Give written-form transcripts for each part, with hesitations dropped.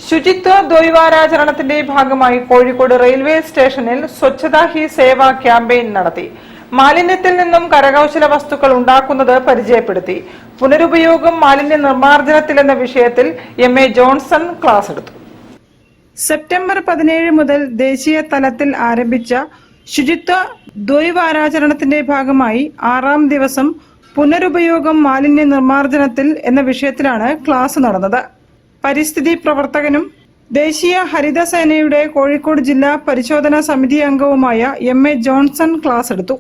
ശുചിത്വ ദ്വൈവാരാചരണത്തിന്റെ ഭാഗമായി കോഴിക്കോട് റെയിൽവേ സ്റ്റേഷനിൽ സ്വച്ഛതാ ഹി സേവ ക്യാമ്പയിൻ നടത്തി. മാലിന്യത്തിൽ നിന്നും കരകൗശല വസ്തുക്കൾ ഉണ്ടാക്കുന്നത് പരിചയപ്പെടുത്തി. പുനരുപയോഗം മാലിന്യ നിർമ്മാർജ്ജനത്തിൽ എന്ന വിഷയത്തിൽ എം.എ. ജോൺസൺ ക്ലാസ് എടുത്തു. സെപ്റ്റംബർ 17 മുതൽ ദേശീയ തലത്തിൽ ആരംഭിച്ച ശുചിത്വ ദ്വൈവാരാചരണത്തിന്റെ ഭാഗമായി 6ാം ദിവസം പുനരുപയോഗം മാലിന്യ നിർമ്മാർജ്ജനത്തിൽ എന്ന വിഷയത്തിലാണ് ക്ലാസ് നടന്നത്. പരിസ്ഥിതി പ്രവർത്തകനും ദേശീയ ഹരിതസേനയുടെ കോഴിക്കോട് ജില്ലാ പരിശോധനാ സമിതി അംഗവുമായ എം.എ. ജോൺസൺ ക്ലാസ് എടുത്തു.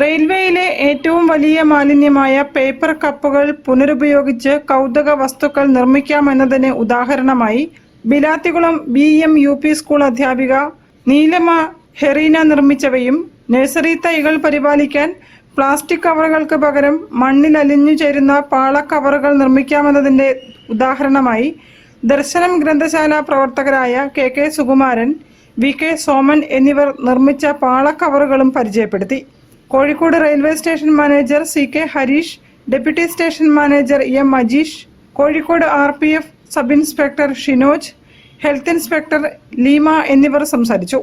റെയിൽവേയിലെ ഏറ്റവും വലിയ മാലിന്യമായ പേപ്പർ കപ്പുകൾ പുനരുപയോഗിച്ച് കൗതുക വസ്തുക്കൾ നിർമ്മിക്കാമെന്നതിന് ഉദാഹരണമായി ബിലാത്തികുളം BM-UP സ്കൂൾ അധ്യാപിക നീലമ ഹെറീന നിർമ്മിച്ചവയും നഴ്സറി തൈകൾ പരിപാലിക്കാൻ പ്ലാസ്റ്റിക് കവറുകൾക്ക് പകരം മണ്ണിൽ അലിഞ്ഞു ചേരുന്ന പാള കവറുകൾ നിർമ്മിക്കാമെന്നതിന്റെ ഉദാഹരണമായി ദർശനം ഗ്രന്ഥശാല പ്രവർത്തകരായ KK സുകുമാരൻ, VK സോമൻ എന്നിവർ നിർമ്മിച്ച പാള കവറുകളും പരിചയപ്പെടുത്തി. Kozhikode railway station manager CK Harish, deputy station manager M Ajeesh, Kozhikode RPF sub inspector Shinoj, health inspector Leema എന്നിവർ സംസാരിച്ചു.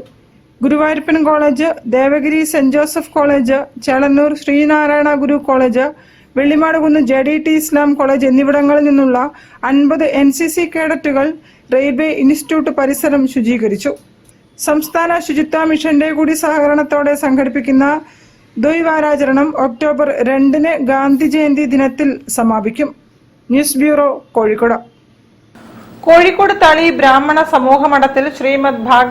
Guruvayurappan college, Devagiri Saint Joseph college, Chelannur Sreenarayana Guru college, Vellimadukunnu JDT Islam college എന്നിവിടങ്ങളിൽ നിന്നുള്ള 50 NCC കേഡറ്റുകൾ റെയിൽവേ ഇൻസ്റ്റിറ്റ്യൂട്ട് പരിസരം ശുചീകരിച്ചു. സംസ്ഥാന ശുചിത്വ മിഷന്റെ കൂടി സഹകരണത്തോടെ സംഘടിപ്പിക്കുന്ന ദ്വൈവാരാചരണം ഒക്ടോബർ 2 ഗാന്ധി ജയന്തി ദിനത്തിൽ സമാപിക്കും. News bureau, Kozhikode. കോഴിക്കോട് തളി ബ്രാഹ്മണ സമൂഹ മഠത്തിൽ ശ്രീമദ് ഭാഗ